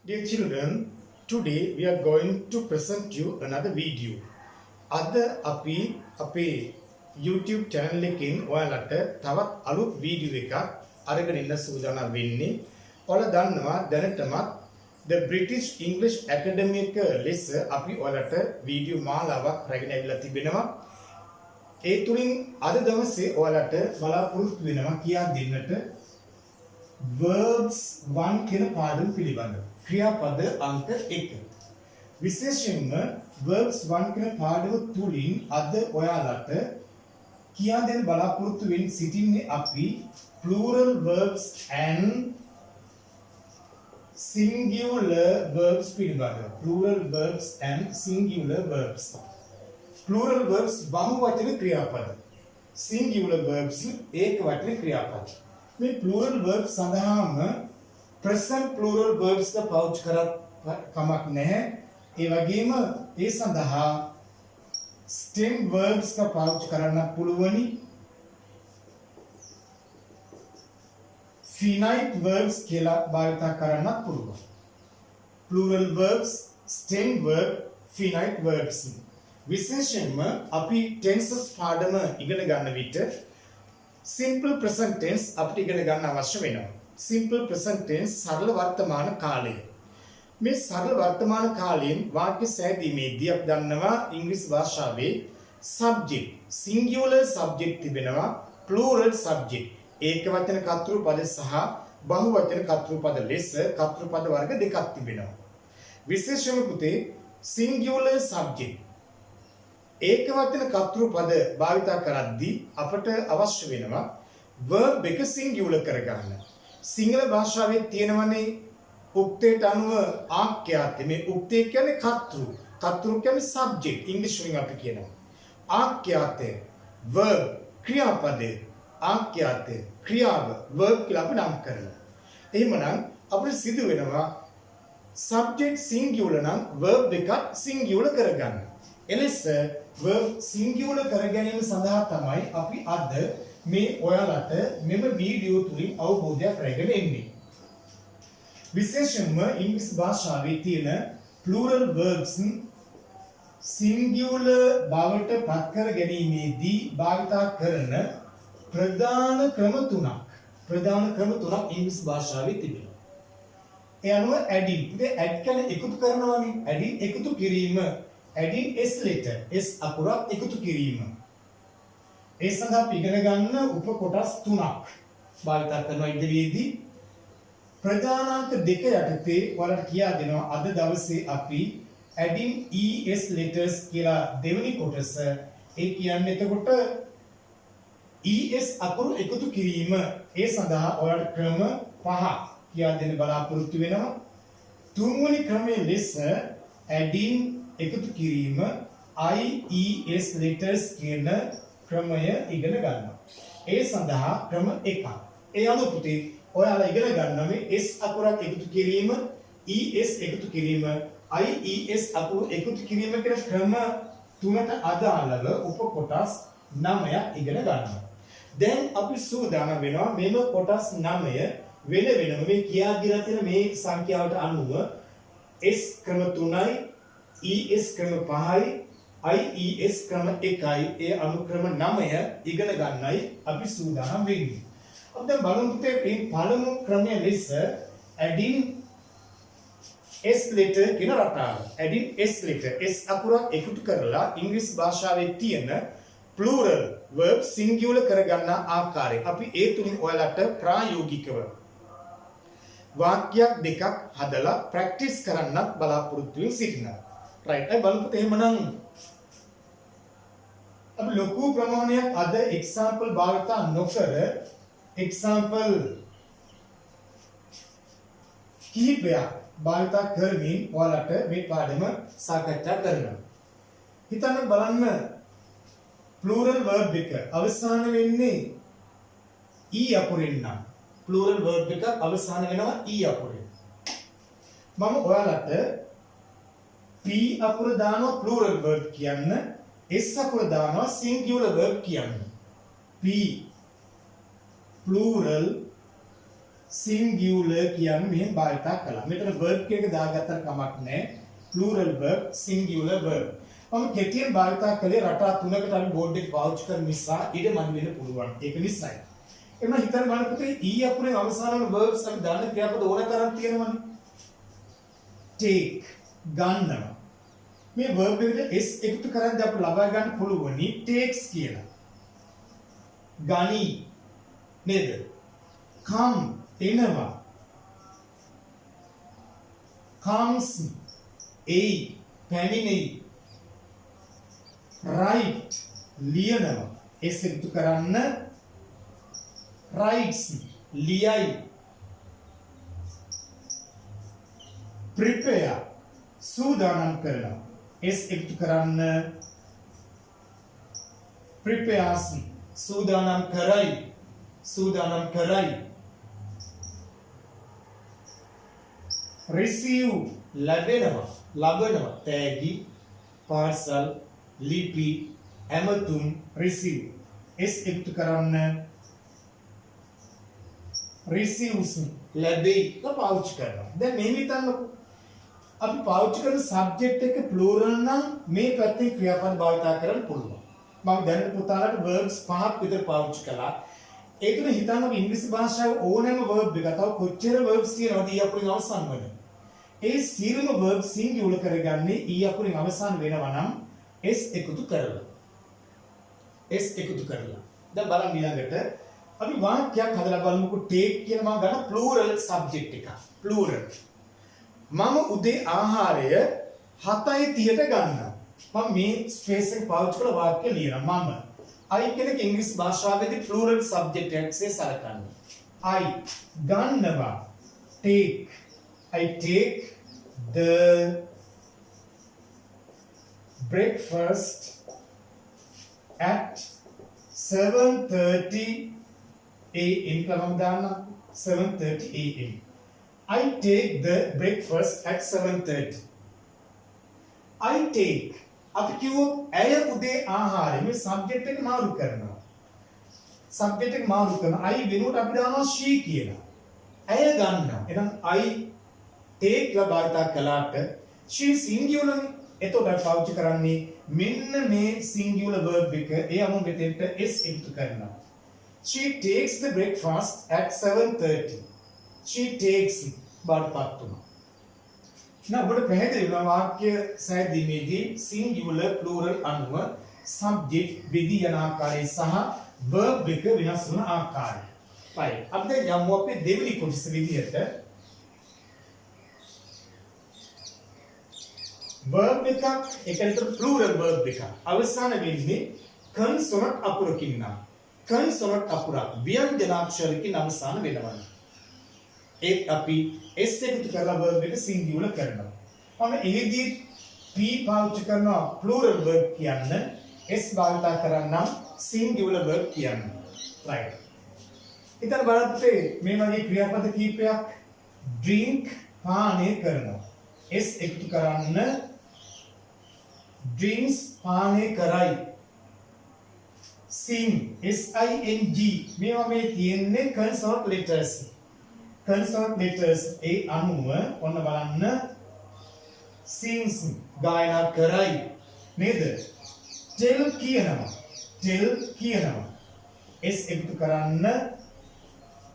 Dear children, today we are going to present you another video. අද අපි අපේ YouTube channel එකකින් ඔයාලට තවත් අලුත් වීඩියෝ එකක් අරගෙන ඉන්න සූදානම් වෙන්නේ. ඔයාලා දන්නවා දැනටමත් The British English Academy එක ලෙස අපි ඔයාලට වීඩියෝ මාලාවක් රැගෙන ඇවිල්ලා තිබෙනවා. ඒ තුලින් අද දවසේ ඔයාලට බලාපොරොත්තු වෙනවා කියා දෙන්නට verbs 1 කියන පාඩම පිළිබඳව. ක්‍රියාපද අංක 1. විශේෂයෙන්ම verbs 1 කියන පාඩම තුලින් අද ඔයාලට කියා දෙන්න බලාපොරොත්තු වෙමින් සිටින්නේ අපි plural verbs and singular verbs පිළිබඳව. plural verbs and singular verbs. plural verbs බහුවචන ක්‍රියාපද. singular verbs ඒකවචන ක්‍රියාපද. මේ plural verbs සඳහාම present plural verbs का पाउच කරත් කමක් නැහැ. ඒ වගේම ඒ සඳහා stem verbs का पाउच කරන්න පුළුවනි. finite verbs කියලා භාවිත කරන්න පුළුවන්. plural verbs, stem verb, finite verbs. විශේෂයෙන්ම අපි tenses පාඩම ඉගෙන ගන්න විට simple present tense අපිට ඉගෙන ගන්න අවශ්‍ය වෙනවා. simple present tense සරල වර්තමාන කාලය. මේ සරල වර්තමාන කාලයෙන් වාක්‍ය සෑදීමේදී අපි දන්නවා ඉංග්‍රීසි භාෂාවේ subject, singular subject තිබෙනවා, plural subject, ඒකවචන කර්තෘපද සහ බහුවචන කර්තෘපද ලෙස කර්තෘපද වර්ග දෙකක් තිබෙනවා. විශේෂයෙන්ම පුතේ singular subject ඒකවචන කර්තෘපද භාවිත කරද්දී අපට අවශ්‍ය වෙනවා verb එක singular කරගන්න. සිංහල භාෂාවේ තියෙනවනේ උක්තයට අනුව ආඛ්‍යාත. මේ උක්තය කියන්නේ කර්තෘ. කර්තෘ කියන්නේ subject. ඉංග්‍රීසි වලින් අපි කියනවා. ආඛ්‍යාතය verb ක්‍රියාපදේ. ආඛ්‍යාතය ක්‍රියාව verb කියලා අපි නම් කරනවා. එහෙමනම් අපිට සිදු වෙනවා subject singular නම් verb එක singular කරගන්න. එලෙස verb singular කර ගැනීම සඳහා තමයි අපි අද මේ ඔයාලට මෙම වීඩියෝ තුලින් අවබෝධයක් රැගෙන එන්නේ. විශේෂයෙන්ම ඉංග්‍රීසි භාෂාවේ තියෙන plural verbs singular බවට පත් කර ගැනීමේදී භාවිත කරන ප්‍රධාන ක්‍රම තුනක් ඉංග්‍රීසි භාෂාවේ තිබෙනවා. ඒ අනුව adding. ඉතින් add කියන්නේ එකතු කරනවානේ. adding එකතු කිරීම. adding s letter, s අකුරක් එකතු කිරීම. ඒ සඳහා අපි ඉගෙන ගන්න උප කොටස් තුනක් භාවිත කරනවා ඉදිරියේදී. ප්‍රධානාංක දෙක යටතේ ඔයාලට කියා දෙනවා අද දවසේ අපි adding es letters කියලා දෙවෙනි කොටස. ඒ කියන්නේ එතකොට es අකුරු එකතු කිරීම. ඒ සඳහා ඔයාලට ක්‍රම පහක් කියා දෙන්න බලාපොරොත්තු වෙනවා. තුන්වෙනි ක්‍රමයේ ලෙස adding එකතු කිරීම ies letters කියන ක්‍රමය ඉගෙන ගන්නවා. ඒ සඳහා ක්‍රම එකක්. ඒ අනුව පුතේ ඔයාලා ඉගෙන ගන්නවා මේ s අකුරක් එකතු කිරීම, es එකතු කිරීම, ies අකුරු එකතු කිරීම කියන ක්‍රම තුනට අදාළව උප කොටස් 9ක් ඉගෙන ගන්නවා. දැන් අපි සූදානම් වෙනවා මේම කොටස් 9 වෙන වෙනම මේ කියා දීලා තියෙන මේ සංඛ්‍යාවට අනුව s ක්‍රම 3යි, es ක්‍රම 5යි, ies ක්‍රම 1යි, ඒ අනුක්‍රම 9 ඉගෙන ගන්නයි අපි සූදානම් වෙන්නේ. අපි දැන් බලමු පුතේ මේ පළමු ක්‍රමය ලෙස adding s letter කියන රටාව. adding s letter, s අකුරක් එකතු කරලා ඉංග්‍රීසි භාෂාවේ තියෙන plural verb singular කරගන්න ආකාරය අපි ඒ තුලින් ඔයාලට ප්‍රායෝගිකව වාක්‍යයක් දෙකක් හදලා ප්‍රැක්ටිස් කරන්නත් බලාපොරොත්තු වෙමින් සිටිනවා. right. අය බලමු එහෙමනම් අපි ලොකු ප්‍රමාණයක් අද example භාවිත නොකර example කීපයක් භාවිත කරමින් ඔයාලට මේ පාඩම සාකච්ඡා කරනවා. හිතන්න බලන්න plural verb එක අවසාන වෙන්නේ e අකුරෙන් නම් plural verb එක අවසාන වෙනවා e අකුරෙන්. මම ඔයාලට p අකුර දානවා plural verb කියන්න, s අකුර දානවා singular verb කියන්න. p plural singular කියන්නේ මෙහෙම භාවිත කළා. මෙතන verb එක දාගත්තට කමක් නැහැ. plural verb, singular verb. මම කෙටියෙන් භාවිත කළේ රටා තුනකට අපි බෝඩ් එක පාවිච්චි කරන නිසා ඊට මන් වෙන්න පුළුවන්. ඒක නිසායි. එන්න හිතන්න බලන්න පුතේ e අකුරෙන් අවසාන වන verbs අපි දාන්න ක්‍රියාපද ඕන තරම් තියෙනවනේ. take ගන්නවා. මේ verb එකට s එකතු කරද්දී අපිට ලබා ගන්න පුළුවනි takes කියලා. ගනි නේද? come එනවා. comes එයි පැමිණෙයි. write ලියනවා. s එකතු කරන්න writes ලියයි. prepare සූදානම් කරනවා. s එකතු කරන්න prepares සූදානම් කරයි. සූදානම් කරයි. receive ලැබෙනවා. ලබනවා. තෑගි parcel ලිපි ඇමතුම් receive s එකතු කරන්න receives ලැබෙයි පාවිච්චි කරනවා. දැන් මේ හිතන්නකො අපි පාවිච්චි කරන subject එක plural නම් මේ පැත්තේ ක්‍රියාපද භාවිත කරන්න පුළුවන්. මම දැන් පුතාලට verbs පහක් විතර පාවිච්චි කළා. ඒ තුන හිතන්නකො ඉංග්‍රීසි භාෂාවේ ඕනෑම verb එකක් තව කොච්චර verbs තියෙනවද ඊ අකුරින් අවසන් වෙන. ඒ සියලුම verbs singular කරගන්නේ ඊ අකුරින් අවසන් වෙනවා නම් s එකතු කරලා. s එකතු කරලා. දැන් බලන්න ඊළඟට අපි වාක්‍යයක් හදලා බලමුකෝ take කියන මම ගන්න plural subject එක. plural. මම උදේ ආහාරය 7:30ට ගන්නවා. මම මේ ස්පේස් එක පාවිච්චි කරලා වාක්‍ය ලියනවා. මම I කියන ඉංග්‍රීසි භාෂාවේදී plural subject එකසේ සලකන්නේ. I ගන්නවා. take. I take the breakfast at 7:30 a.m. කලම දාන්න 7:30 a.m. I take the breakfast at 7:30. I take අපි කිව්වොත් ඇය උදේ ආහාරය මේ සබ්ජෙක්ට් එක මාරු කරනවා. සබ්ජෙක්ට් එක මාරු කරනවා. I වෙනුවට අපි දානවා she කියලා. ඇය ගන්නවා. එහෙනම් I take ලා භාවිත කළාට she singular නේ. එතකොට පාවිච්චි කරන්නේ මෙන්න මේ singular verb එක ඒ අනුව මෙතෙන්ට s එකතු කරනවා. She takes the breakfast at 7:30. She takes බාටපත් වෙනවා. now ඔබට පැහැදිලි වෙනවා වාක්‍ය සෑදීමේදී singular plural අනුව subject විදි යන ආකාරය සහ verb එක වෙනස් වන ආකාරය. right. අපි දැන් යමු අපේ දෙවෙනි කොටස විදියට verb එකක් ඒකට plural verb එකක් අවසාන වෙන්නේ consonant අකුරකින් නම් consonant අකුරක් ව්‍යංජනාක්ෂරකින් අවසාන වෙනවා. ඒත් අපි s එකතු කරලා verb එක singular කරනවා. මම එහිදී p පාවිච්චි කරනවා plural verb කියන්න s භාවිත කරන්නම් singular verb කියන්න. right. ඉතින් බලන්න මේ වගේ ක්‍රියාපද කීපයක් drink පානය කරනවා. s එකතු කරන්න drinks පානය කරයි. sing sing මේවා මේ තියෙන්නේ consonant letters. consonant letters ඒ අනුව ඔන්න බලන්න sings ගායනා කරයි නේද? tell කියනවා. s එකතු කරන්න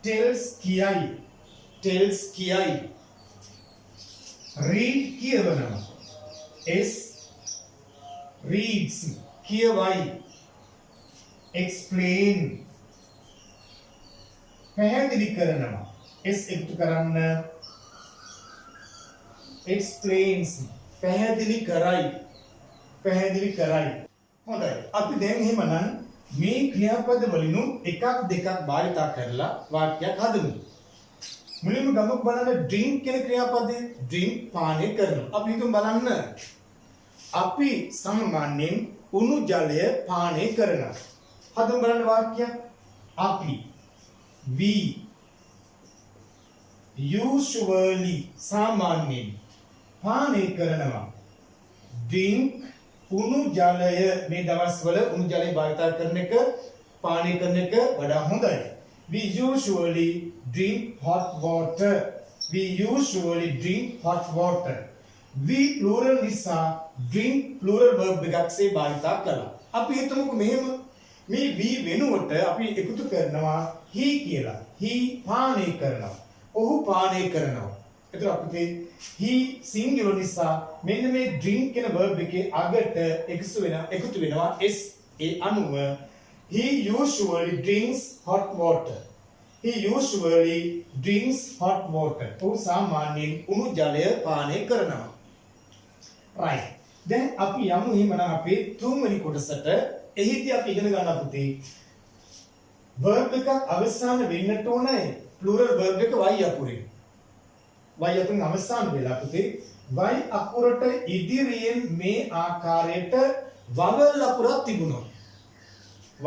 tells කියයි. read කියවනවා. s reads කියවයි. explain පැහැදිලි කරනවා. s එකතු කරන්න explains පැහැදිලි කරයි. හොඳයි. අපි දැන් එහෙමනම් මේ ක්‍රියාපද වලින් එකක් දෙකක් භාවිත කරලා වාක්‍යයක් හදමු. මුලින්ම ගමක් බලන්න drink කියන ක්‍රියාපදේ drink පානය කරනවා. අපි හිතමු බලන්න අපි සාමාන්‍යයෙන් උණු ජලය පානය කරනවා. හදමු බලන්න වාක්‍යයක්. අපි we usually සාමාන්‍යයෙන් පානය කරනවා. drink උණු ජලය මේ දවස්වල උණු ජලය භාවිත කරන එක පානය කරන එක වඩා හොඳයි. We usually drink hot water. We usually drink hot water. We plural නිසා drink plural verb එකක් සේ භාවිතා කළා. අපි හිතමුකෝ මෙහෙම මේ we වෙනුවට අපි එකතු කරනවා he කියලා. he පානය කරනවා. ඔහු පානය කරනවා. එතකොට අපිට he singular නිසා මෙන්න මේ drink කියන verb එකේ අගට එකතු වෙනවා s. ඒ අනුව he usually drinks hot water. He usually drinks hot water. ඔහු සාමාන්‍යයෙන් උණු ජලය පානය කරනවා. right. දැන් අපි යමු එහෙමනම් අපේ තුන්වෙනි කොටසට. එහිදී අපි ඉගෙන ගන්න පුතේ verb එකක් අවසාන වෙන්නට ඕනේ plural verb එක y අකුරෙන්. y අකුරෙන් අවසාන වෙලා පුතේ y අකුරට ඉදිරියෙන් මේ ආකාරයට vowel අකුරක් තිබුණොත්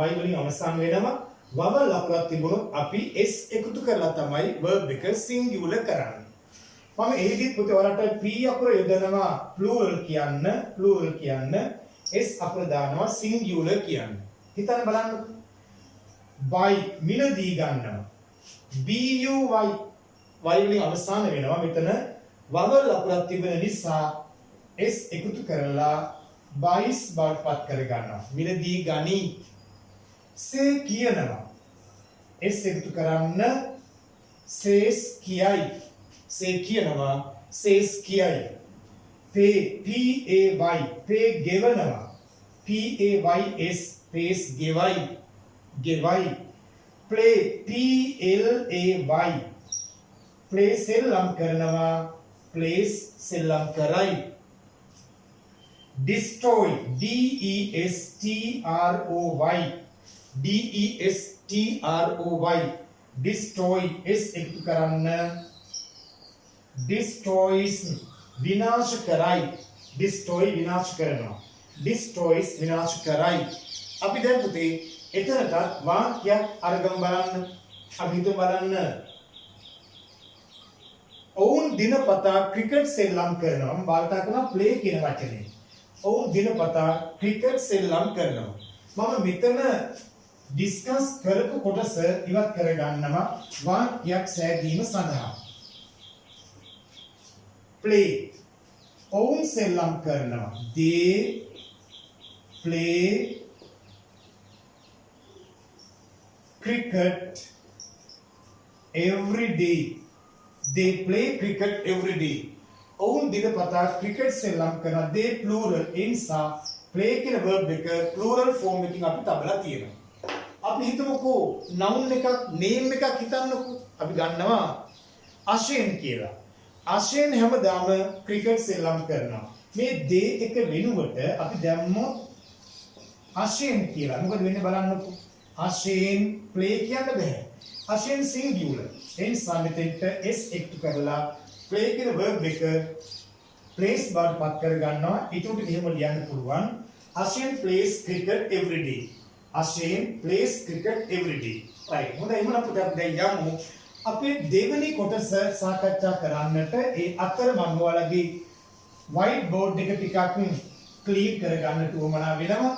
y වලින් අවසාන වෙනවා vowel අකුරක් තිබුණොත් අපි s එකතු කරලා තමයි verb එක singular කරන්නේ. මම එහිදී පුතේ ඔයාලට p අකුර යොදනවා plural කියන්න s අකුර දානවා singular කියන්න. හිතන්න බලන්න. buy මිලදී ගන්නවා. buy වලින් අවසාන වෙනවා. මෙතන vowel අකුරක් තිබෙන නිසා s එකතු කරලා buys බවට පත් කර ගන්නවා. මිලදී ගනි. say කියනවා. s එකතු කරන්න says කියයි. say කියනවා says කියයි. pay pay ගෙවනවා. pays pays ගෙවයි. play play play සෙල්ලම් කරනවා. plays සෙල්ලම් කරයි. destroy destroy destroy s එකතු කරන්න destroys විනාශ කරයි. destroy විනාශ කරනවා. destroys විනාශ කරයි. අපි දැන් පුතේ එතනට වාක්‍යයක් අරගෙන බලන්න. අපි හිතමු බලන්න. ඔවුන් දිනපතා ක්‍රිකට් සෙල්ලම් කරනවා. මම වාර්තා කරනවා play කියන වචනේ. ඔවුන් දිනපතා ක්‍රිකට් සෙල්ලම් කරනවා. මම මෙතන ඩිස්කස් කරපු කොටස ඉවත් කරගන්නවා වාක්‍යයක් සෑදීම සඳහා. play ඔවුන් සෙල්ලම් කරනවා. they play cricket every day. they play cricket every day. ඔවුන් දිනපතා ක්‍රිකට් සෙල්ලම් කරනවා. they plural නිසා play කියන verb එක plural form එකකින් අපි තබලා තියෙනවා. අපි හිතමුකෝ noun එකක් name එකක් හිතන්නකෝ. අපි ගන්නවා අශේන් කියලා. අශේන් හැමදාම ක්‍රිකට් සෙල්ලම් කරනවා. මේ they එක වෙනුවට අපි දැම්මොත් අශේන් කියලා. මොකද වෙන්නේ බලන්නකෝ. අශේන් play කියන්න බෑ. අශේන් singular. ඒ නිසා මෙතෙන්ට s එකතු කරලා play කියන verb එක plays බවට පත් කර ගන්නවා. ඊට උඩ එහෙම ලියන්න පුළුවන්. Ashen plays cricket every day. Ashen plays cricket every day. right. හොඳයි එහෙනම් අපිට දැන් යමු අපේ දෙවෙනි කොටස සාකච්ඡා කරන්නට. ඒ අතර මම ඔයාලගේ white board එක ටිකක් ක්ලීන් කරගන්නට උවමනා වෙනවා.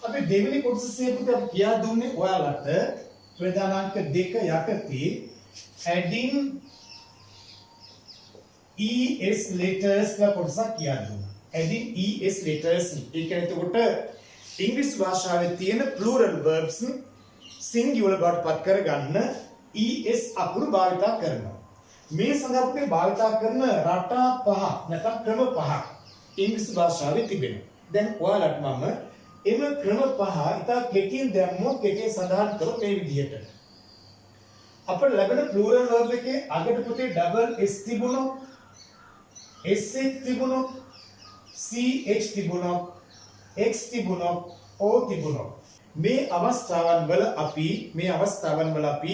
අපි දෙවෙනි කොටසේ පුතේ අපි කියා දුන්නේ ඔයාලට ප්‍රධානාංක 2 යටතේ adding es letters කියලා කොටසක් කියා දුන්නා. adding es letters. ඒ කියන්නේ එතකොට ඉංග්‍රීසි භාෂාවේ තියෙන plural verbs singular බවට පත් කරගන්න es අකුරු භාවිතා කරනවා. මේ සඳහා අපි භාවිතා කරන රටා පහ නැත්නම් ක්‍රම පහක් ඉංග්‍රීසි භාෂාවේ තිබෙනවා. දැන් ඔයාලට මම එම ක්‍රම පහ ඉතා කෙටියෙන් දැම්මොත් කෙටියෙන් සඳහන් කරොත් මේ විදිහට. අපිට ලැබෙන plural verb එකේ අගට පුතේ double s තිබුණොත් sh තිබුණොත් ch තිබුණොත් x තිබුණොත් o තිබුණොත් මේ අවස්ථාවන් වල අපි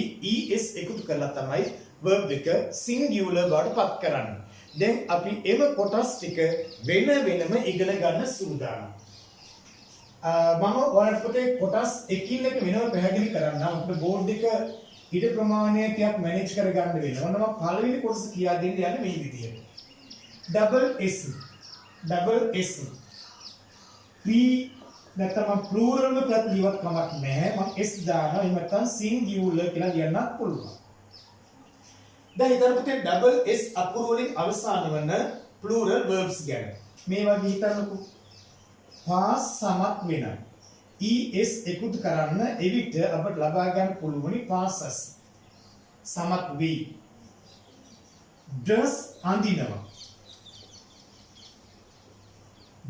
es එකතු කරලා තමයි verb එක singular බවට පත් කරන්නේ. දැන් අපි එම කොටස් ටික වෙන වෙනම ඉගෙන ගන්න සූදානම්. මම ඔයාලට පොතේ කොටස් එකින් එක වෙනම පැහැදිලි කරන්නම්. අපිට බෝඩ් එක ඊට ප්‍රමාණය ටිකක් මැනේජ් කරගන්න වෙනවා. මම පළවෙනි කොටස කියා දෙන්න යන්නේ මේ විදිහට. double s p නැත්නම් ප්ලූරල් එකත් ලියවත් කමක් නැහැ. මම s දානවා. එහෙම නැත්නම් සින්ගියුලර් කියලා ලියන්නත් පුළුවන්. දැන් හිතන්න පුතේ ඩබල් s අකුරු වලින් අවසාන වන ප්ලූරල් verbs ගැන. මේ වගේ හිතන්නකෝ. පාස් සමත් වෙනවා. es එකතු කරන්න එවිට අපට ලබා ගන්න පුළුවනි passes. සමත් වේ. dress අඳිනවා.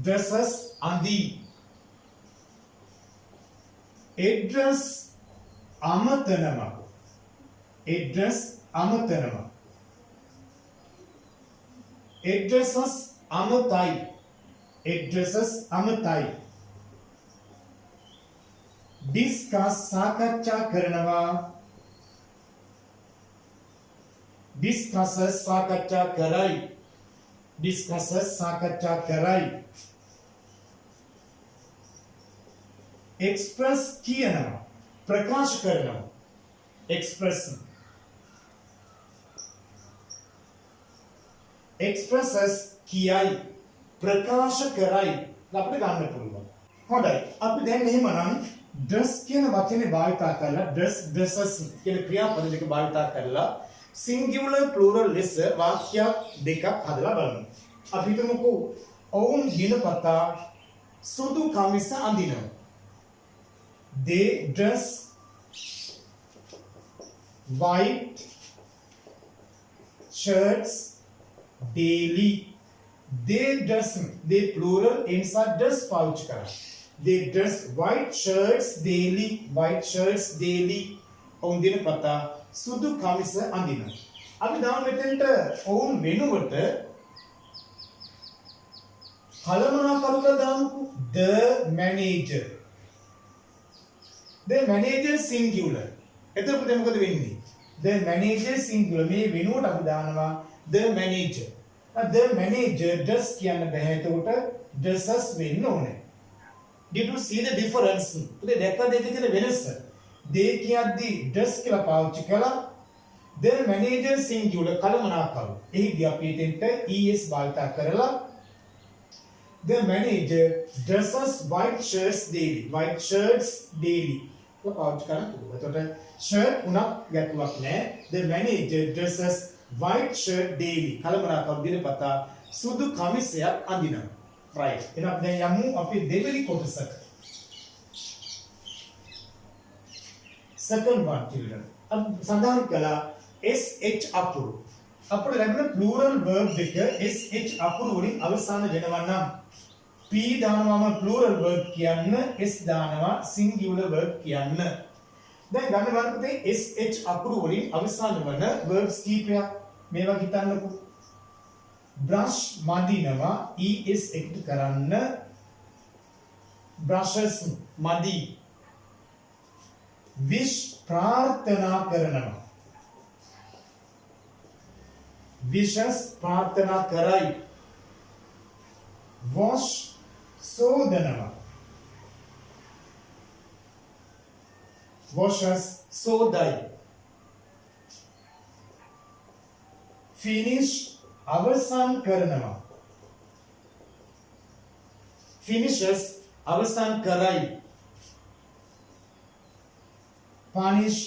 dresses අඳි. address අමතනවා. address අමතනවා. addresses අමතයි. addresses අමතයි. discuss සාකච්ඡා කරනවා. discusses සාකච්ඡා කරයි. discusses සාකච්ඡා කරයි. express කියනවා. ප්‍රකාශ කරනවා. express expresses කියයි. ප්‍රකාශ කරයි. අපිට ගන්න පුළුවන්. හොඳයි. අපි දැන් එහෙමනම් dress කියන වචනේ භාවිතා කරලා dresses කියන ක්‍රියාපද දෙක භාවිතා කරලා singular plural ලෙස වාක්‍ය දෙකක් හදලා බලමු. අපි හිතමුකෝ ඔවුන් දිනපතා සුදු කමිස අඳිනවා. They dress white shirts daily. They dress, they plural inside dress පාවිච්චි කරා. They dress white shirts daily. White shirts daily. ඔවුන් දිනපතා සුදු කමිස අඳිනවා. අපි දාමු මෙතෙන්ට ඔවුන් වෙනුවට කලමනාකරුලා දාමුකෝ. The manager. The manager singular. එතකොට මොකද වෙන්නේ? The manager singular. මේ වෙනුවට අපි දානවා the manager. The manager dress කියන්න බෑ. එතකොට dresses වෙන්න ඕනේ. Did you see the difference? පුතේ දැක්කද දෙක තියෙන වෙනස? they කියද්දි dress කියලා පාවිච්චි කළා. the manager singular කලමනාකරු. එහිදී අපි එතෙන්ට es භාවිත කරලා the manager dresses white shirts daily. White shirts daily. පාවිච්චි කරන්න පුළුවන්. එතකොට shirt උනක් ගැටුවක් නැහැ. The manager dresses white shirt daily. කලමනාකරු දිනපතා සුදු කමිසයක් අඳිනවා. right. එහෙනම් දැන් යමු අපි දෙවෙනි කොටසට. second one children. සඳහන් කළා sh අකුරු. අපිට ලැබෙන plural verb දෙක sh අකුරු වලින් අවසාන වෙනවා නම් p දානවාම plural verb කියන්න, s දානවා singular verb කියන්න. දැන් ගන්න බලන්න පුතේ sh අකුරු වලින් අවසාන වන verbs කීපයක් මේවා හිතන්නකෝ. brush මදිනවා es එකතු කරන්න brushes මදි. wish ප්‍රාර්ථනා කරනවා. wishes ප්‍රාර්ථනා කරයි. wash සෝදනවා. washes සෝදයි. finish අවසන් කරනවා. finishes අවසන් කරයි. punish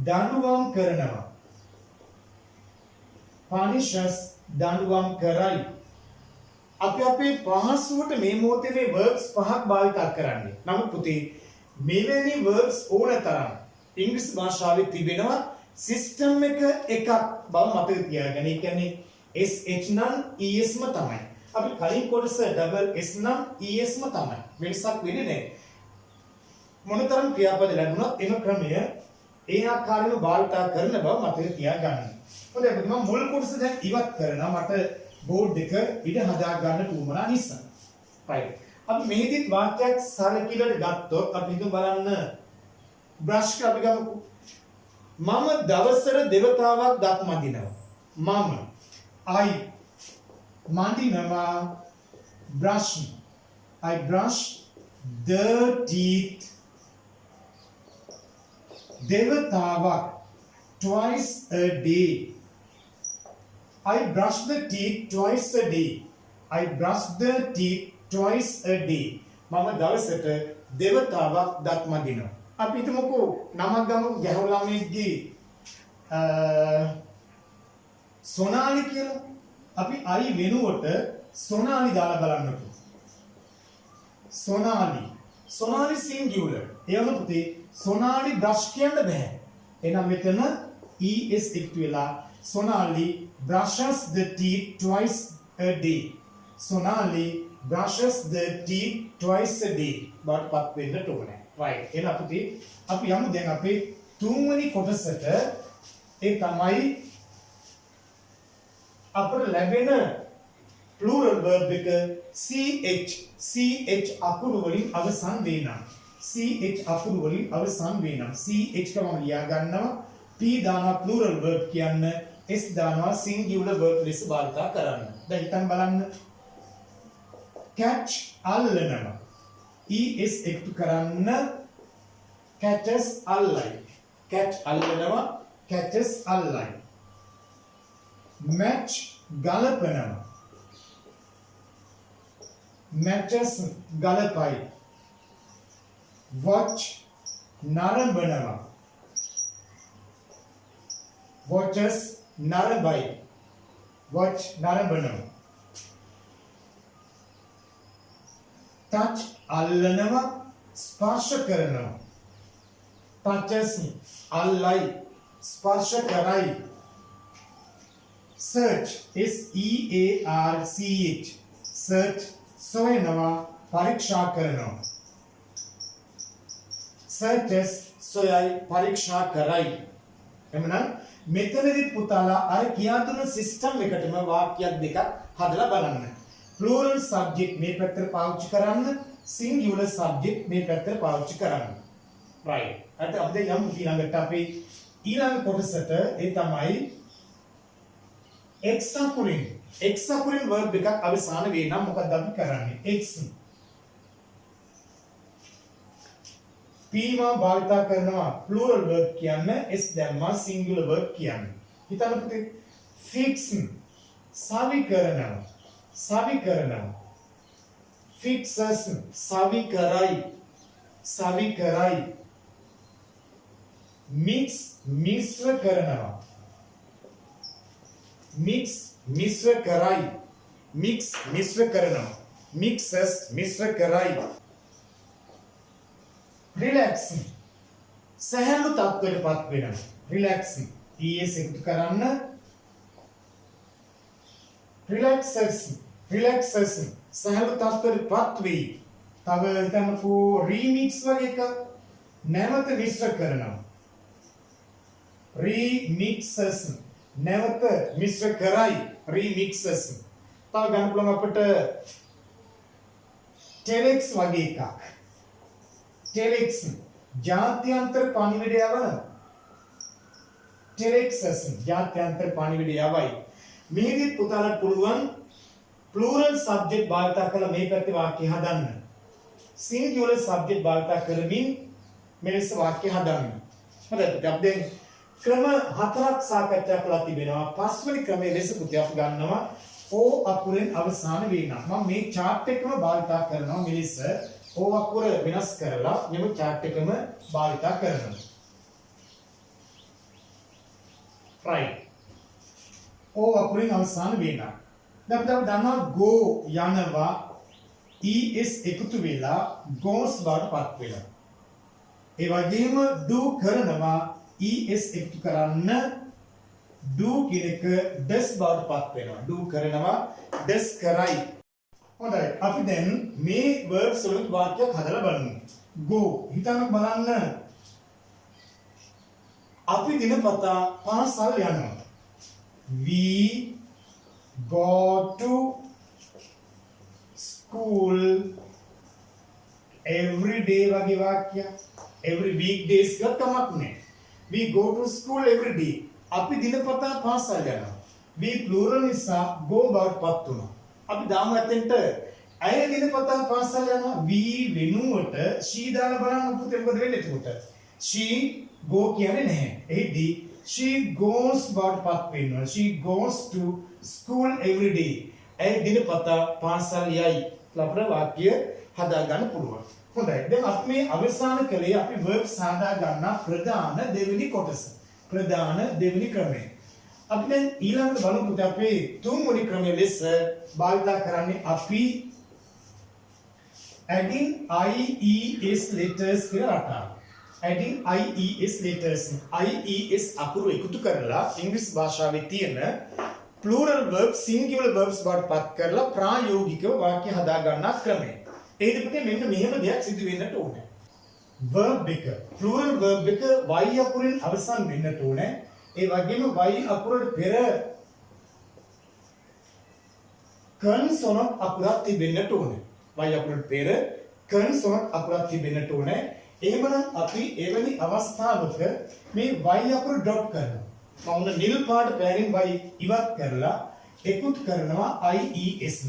දඬුවම් කරනවා. punishes දඬුවම් කරයි. අපි අපේ පහසුවට මේ මොහොතේ මේ verbs පහක් භාවිත කරන්නේ. නමුත් පුතේ මෙවැනි verbs ඕනතරම් ඉංග්‍රීසි භාෂාවේ තිබෙනවා සිස්ටම් එක එකක් බව මතක තියාගන්න. ඒ කියන්නේ sh නම් es ම තමයි. අපි කලින් කොටස double s නම් es ම තමයි. වෙනසක් වෙන්නේ නැහැ. මොනතරම් ක්‍රියාපද ලැබුණත් එම ක්‍රමය ඒ ආකාරයෙන්ම භාවිත කරන බව මතක තියාගන්න. හොඳයි මම මුල් කොටස දැන් ඉවත් කරනවා. මට බෝඩ් එක ඉඩ හදා ගන්න උවමනා නිසා. right. අපි මෙහිදීත් වාක්‍යයක් සරලකිලට ගත්තොත් අපි හිතමු බලන්න brush එක අපි ගමුකෝ. මම දවසට දෙවතාවක් දත් මදිනවා. මම I මදිනවා brush. I brush the teeth දෙවතාවක් twice a day. I brush the teeth twice a day. I brush the teeth twice a day. මම දවසට දෙවතාවක් දත් මදිනවා. අපි හිතමුකෝ නමක් ගමු ගැහුව ළමෙක්ගේ සොනාලි කියලා. අපි අයි වෙනුවට සොනාලි දාලා බලන්නකෝ. සොනාලි සිංගියුලර්. ඒ වුණ පුතේ සොනාලි බ්‍රෂ් කියන්න බෑ. එහෙනම් මෙතන es එකතු වෙලා Sonali brushes the teeth twice a day. Sonali brushes the teeth twice a day. බාටපත් වෙන්න ඕනේ. right. එහෙනම් පුතේ අපි යමු දැන් අපේ තුන්වෙනි කොටසට. ඒ තමයි අපට ලැබෙන plural verb එක ch අකුරු වලින් අවසන් වෙනවා. ch අකුරු වලින් අවසන් වෙනවා. ch කම ලියා ගන්නවා. p දානවා plural verb කියන්න. s දානවා singular verb ලෙස භාවිත කරන්න. දැන් හිතන්න බලන්න. catch අල්ලනවා. es එකතු කරන්න catches අල්ලයි. catch අල්ලනවා catches අල්ලයි. match ගලපනවා. matches ගලපයි. watch නරඹනවා. watches නරඹයි. watch නරඹනවා. touch අල්ලනවා ස්පර්ශ කරනවා. touches අල්ලයි ස්පර්ශ කරයි. search search search සොයනවා පරීක්ෂා කරනවා. searches සොයයි පරීක්ෂා කරයි. එමනම් මෙතනදී පුතාලා අර කියා දුන්න සිස්ටම් එකටම වාක්‍යයක් දෙකක් හදලා බලන්න. plural subject මේ පැත්තට පාවිච්චි කරන්න, singular subject මේ පැත්තට පාවිච්චි කරන්න. right. අද අපි යමු ඊළඟට අපි ඊළඟ කොටසට. ඒ තමයි x අකුරින් verb එකක් අවසාන වේ නම් මොකක්ද අපි කරන්නේ? x p මා භාවිත කරනවා plural verb කියන්න, s දැම්මා singular verb කියන්න. හිතන්න පුතේ fix සවි කරනවා. fixes සවි කරයි. mix මිශ්‍ර කරනවා. මිශ්‍ර කරයි. mixes මිශ්‍ර කරයි. relaxing සහැල්ලු තත්ත්වයටපත් වෙනවා. relaxing es එකතු කරන්න relaxes සහැල්ලු තත්ත්වයටපත් වෙයි. තව හිතන්නකෝ remix වගේ එක නැවත මිශ්‍ර කරනවා. remixes නැවත මිශ්‍ර කරයි. remixes තව ගන්න පුළුවන් අපිට telex වගේ එකක්. telex ජාත්‍යන්තර පණිවිඩය යවනවා. telexes ජාත්‍යන්තර පණිවිඩය යවයි. මේකෙත් පුතාලට පුළුවන් plural subject භාවිත කරලා මේ පැත්තේ වාක්‍ය හදන්න. singular subject භාවිත කරමින් මෙලෙස වාක්‍ය හදන්න. හරිද? අපි දැන් ක්‍රම හතරක් සාකච්ඡා කරලා තිබෙනවා. පස්වෙනි ක්‍රමයේ ලෙස පුතේ අපි ගන්නවා o අකුරෙන් අවසාන වෙනවා. මම මේ chart එකම භාවිත කරනවා මෙලෙස. o අකුර වෙනස් කරලා මෙම chart එකම භාවිත කරනවා. right. o අකුරෙන් අවසාන වෙනවා. දැන් අපි දන්නවා go යනවා es එකතු වෙලා goes බවටපත් වෙනවා. ඒ වගේම do කරනවා es එකතු කරන්න do කියන එක does බවටපත් වෙනවා. do කරනවා does කරයි. හොඳයි. අපි දැන් මේ verbs වලින් වාක්‍යයක් හදලා බලමු. go හිතන්න බලන්න. අපි දිනපතා පාසල් යනවා. we go to school every day වගේ වාක්‍යයක්. every weekdays ගත්තමක් නෑ. we go to school every day. අපි දිනපතා පාසල් යනවා. we plural නිසා go බවටපත් වුණා. අපි දාමු ඇත්තෙන්ට අය දිනපතා පාසල් යනවා. we වෙනුවට she දාලා බලන්න පුතේ මොකද වෙන්නේ එතකොට? she go කියන්නේ නැහැ. එහිදී she goes බවටපත් වෙනවා. she goes to school every day. ඇය දිනපතා පාසල් යයි. අපේ වාක්‍ය හදා ගන්න පුළුවන්. හොඳයි. දැන් අපි මේ අවසාන කලේ අපි verb සාදා ගන්න ප්‍රධාන දෙවෙනි කොටස. ප්‍රධාන දෙවෙනි ක්‍රමය. අපි දැන් ඊළඟට බලමු අපි තුන්වෙනි ක්‍රමය ලෙස භාවිත කරන්නේ අපි adding IES letters කියලා රටාව. adding IES letters. IES අකුරු එකතු කරලා ඉංග්‍රීසි භාෂාවේ තියෙන plural verbs singular verbs බවට පත් කරලා ප්‍රායෝගිකව වාක්‍ය හදා ගන්නා ක්‍රමය. ඒ දෙපිටේ මෙන්න මෙහෙම දෙයක් සිදු වෙන්නට ඕනේ. verb එක plural verb එක y අකුරෙන් අවසන් වෙන්නට ඕනේ. ඒ වගේම y අකුරට පෙර consonant අකුරක් තිබෙන්නට ඕනේ. y අකුරට පෙර consonant අකුරක් තිබෙන්නට ඕනේ. එහෙමනම් අපි එවැනි අවස්ථාවක මේ y අකුර ඩ්‍රොප් කරනවා. මම නිල් පාට පෑනින් y ඉවත් කරලා එකතු කරනවා IES.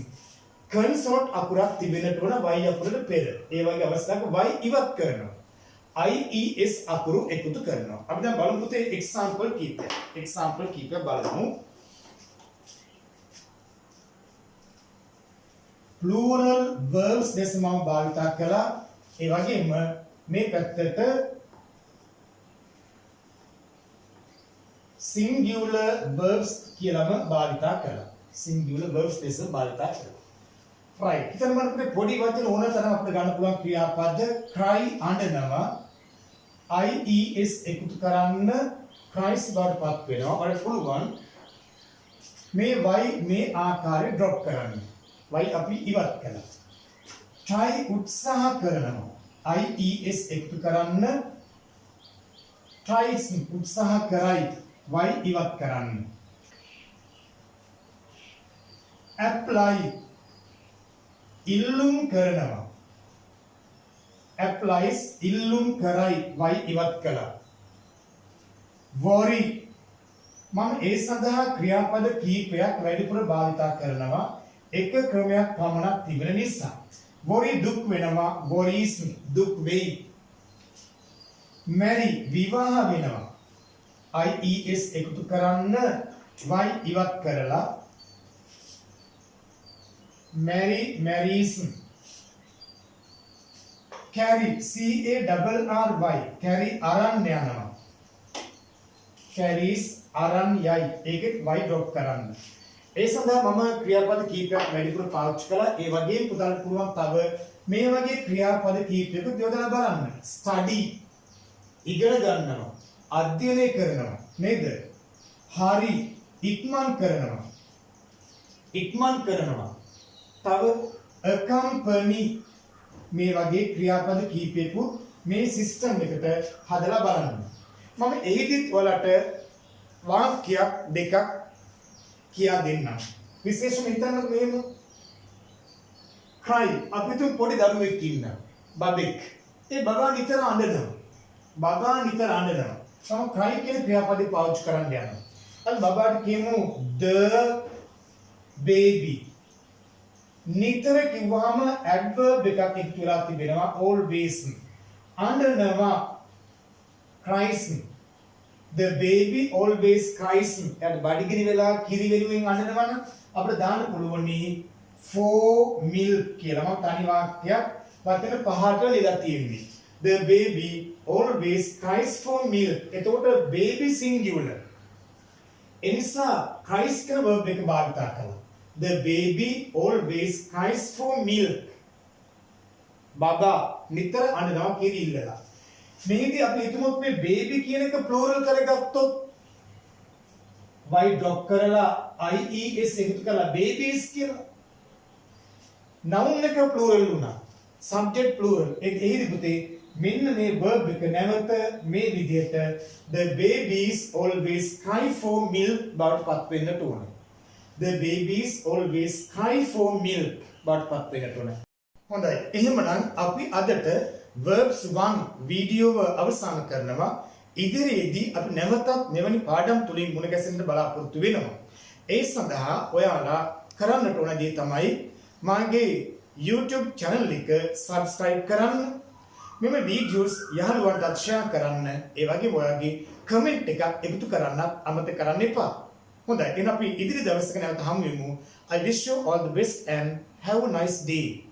consonant අකුරක් තිබෙන්නට ඕන y අකුරට පෙර. ඒ වගේ අවස්ථාවක y ඉවත් කරනවා. IES අකුරු එකතු කරනවා. අපි දැන් බලමු පුතේ example කීපයක්. example කීපයක් බලමු. plural verbs දෙස මම භාවිත කළා. ඒ වගේම මේ පැත්තට singular verbs කියලාම භාවිත කළා. singular verbs දෙස භාවිත කළා. right. ඉතින් මම පොඩි වචන ඕන තරම් අපිට ගන්න පුළුවන් ක්‍රියාපද cry අඬනවා IES එකතු කරන්න cries බවටපත් වෙනවා. ඔයාලට පුළුවන් මේ y මේ ආකාරයෙන් drop කරන්න. y අපි ඉවත් කළා. try උත්සාහ කරනවා IES එකතු කරන්න tries උත්සාහ කරයි y ඉවත් කරන්න. apply ඉල්ලුම් කරනවා applies ඉල්ලුම් කරයි y ඉවත් කළා. worry මම ඒ සඳහා ක්‍රියාපද කීපයක් වැඩිපුර භාවිත කරනවා එක ක්‍රමයක් පමණක් තිබෙන නිසා. worry දුක් වෙනවා worries දුක් වෙයි. marry විවාහ වෙනවා IES එකතු කරන්න y ඉවත් කරලා marry marries. carry CARRY carry අරන් යනවා carries අරන් යයි. ඒකෙත් y drop කරන්න. ඒ සඳහා මම ක්‍රියාපද කීපයක් වැඩිපුර පාවිච්චි කළා. ඒ වගේම පුතාලට පුළුවන් තව මේ වගේ ක්‍රියාපද කීපයකට යොදලා බලන්න. study ඉගෙන ගන්නවා අධ්‍යයනය කරනවා නේද? හරි ඉක්මන් කරනවා ඉක්මන් කරනවා. තව accompany මේ වගේ ක්‍රියාපද කීපයකුත් මේ සිස්ටම් එකට හදලා බලන්න. මම එහිදීත් ඔයාලට වාක්‍යයක් දෙකක් කියා දෙන්නම්. විශේෂම හිතන්නකෝ මෙහෙම cry අපි තුන් පොඩි දරුවෙක් ඉන්නවා බබෙක්. ඒ බබා නිතර අඬනවා. බබා නිතර අඬනවා. මම cry කියන ක්‍රියාපදේ පාවිච්චි කරන්න යනවා. අද බබාට කියමු the baby. නිතර කිව්වම adverb එකක් එකතු වෙලා තිබෙනවා always. අඬනවා cries. the baby always cries. එයාට බඩගිනි වෙලා කිරි වෙනුවෙන් අඬනවා නම් අපිට දාන්න පුළුවන් for milk කියලා. මම තනි වාක්‍යයක් වචන පහකට ලියලා තියෙන්නේ. the baby always cries for milk. එතකොට baby singular. එනිසා cries කියන verb එක භාවිත කළා. the baby always cries for milk. බබා නිතර අඬනවා කිරි ඉල්ලලා. මේකදී අපි හිතමුත් මේ baby කියන එක plural කරගත්තොත් y drop කරලා IES එකතු කරලා babies කියලා. noun එක plural වුණා. subject plural. ඒකෙදි පුතේ මෙන්න මේ verb එක නැවත මේ විදිහට the babies always cry for milk බවට පත් වෙන්නට ඕනේ. the babies always cry for milk බවට පත් වෙන්නට ඕනේ. හොඳයි. එහෙමනම් අපි අදට verbs 1 වීඩියෝව අවසන් කරනවා. ඉදිරියේදී අපි නැවතත් මෙවැනි පාඩම් තුලින් මුණ ගැසෙන්න බලාපොරොත්තු වෙනවා. ඒ සඳහා ඔයාලා කරන්නට ඕන දේ තමයි මාගේ YouTube channel එක subscribe කරන්න. මෙම වීඩියෝස් යාළුවන්ටත් share කරන්න. ඒ වගේම ඔයාගේ comment එකක් එකතු කරන්නත් අමතක කරන්න එපා. හොඳයි. එහෙනම් අපි ඉදිරි දවසක නැවත හමු වෙමු. I wish you all the best and have a nice day.